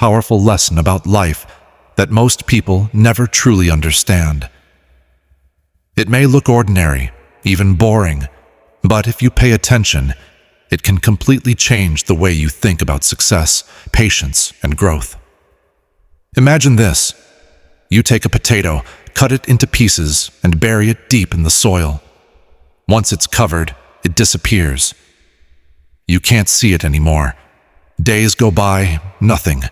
powerful lesson about life that most people never truly understand. It may look ordinary, even boring, but if you pay attention, it can completely change the way you think about success, patience, and growth. Imagine this. You take a potato, cut it into pieces, and bury it deep in the soil. Once it's covered, it disappears. You can't see it anymore. Days go by, nothing.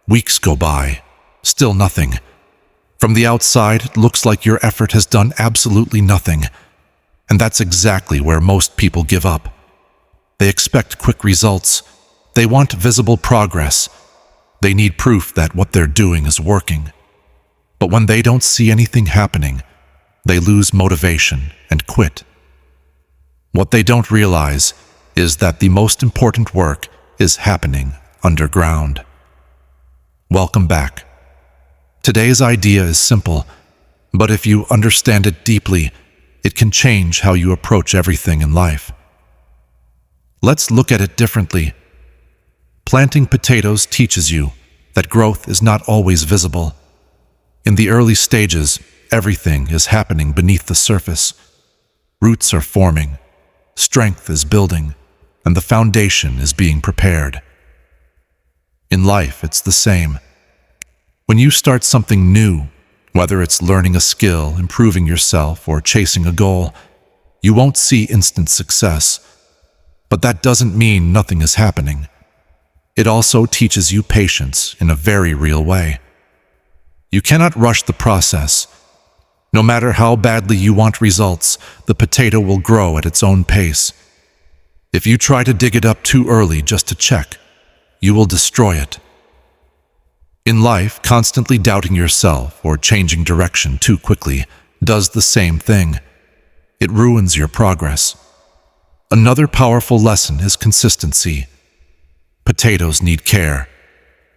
Weeks go by, still nothing. From the outside, it looks like your effort has done absolutely nothing. And that's exactly where most people give up. They expect quick results. They want visible progress. They need proof that what they're doing is working. But when they don't see anything happening, they lose motivation and quit. What they don't realize is that the most important work is happening underground. Welcome back. Today's idea is simple, but if you understand it deeply, it can change how you approach everything in life. Let's look at it differently. Planting potatoes teaches you that growth is not always visible. In the early stages, everything is happening beneath the surface. Roots are forming, strength is building, and the foundation is being prepared. In life, it's the same. When you start something new, whether it's learning a skill, improving yourself, or chasing a goal, you won't see instant success. But that doesn't mean nothing is happening. It also teaches you patience in a very real way. You cannot rush the process. No matter how badly you want results, the potato will grow at its own pace. If you try to dig it up too early just to check, you will destroy it. In life, constantly doubting yourself or changing direction too quickly does the same thing. It ruins your progress. Another powerful lesson is consistency. Potatoes need care.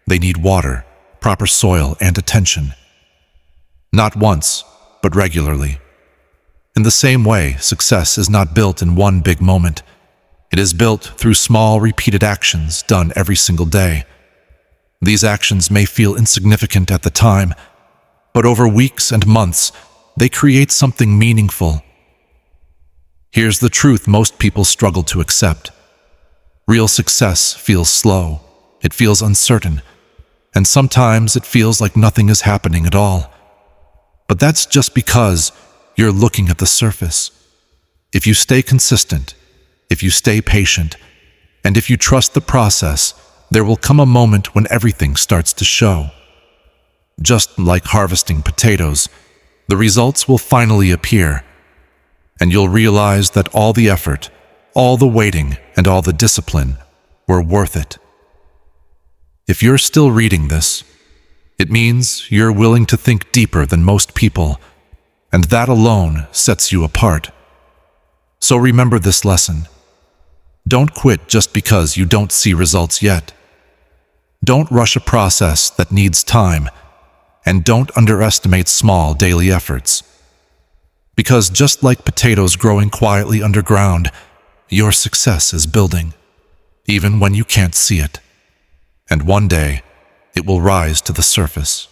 They need water, proper soil, and attention. Not once, but regularly. In the same way, success is not built in one big moment. It is built through small, repeated actions done every single day. These actions may feel insignificant at the time, but over weeks and months, they create something meaningful. Here's the truth most people struggle to accept. Real success feels slow, it feels uncertain, and sometimes it feels like nothing is happening at all. But that's just because you're looking at the surface. If you stay consistent, if you stay patient, and if you trust the process, there will come a moment when everything starts to show. Just like harvesting potatoes, the results will finally appear, and you'll realize that all the effort, all the waiting, and all the discipline were worth it. If you're still reading this, it means you're willing to think deeper than most people, and that alone sets you apart. So remember this lesson. Don't quit just because you don't see results yet. Don't rush a process that needs time, and don't underestimate small daily efforts. Because just like potatoes growing quietly underground, your success is building, even when you can't see it. And one day, it will rise to the surface.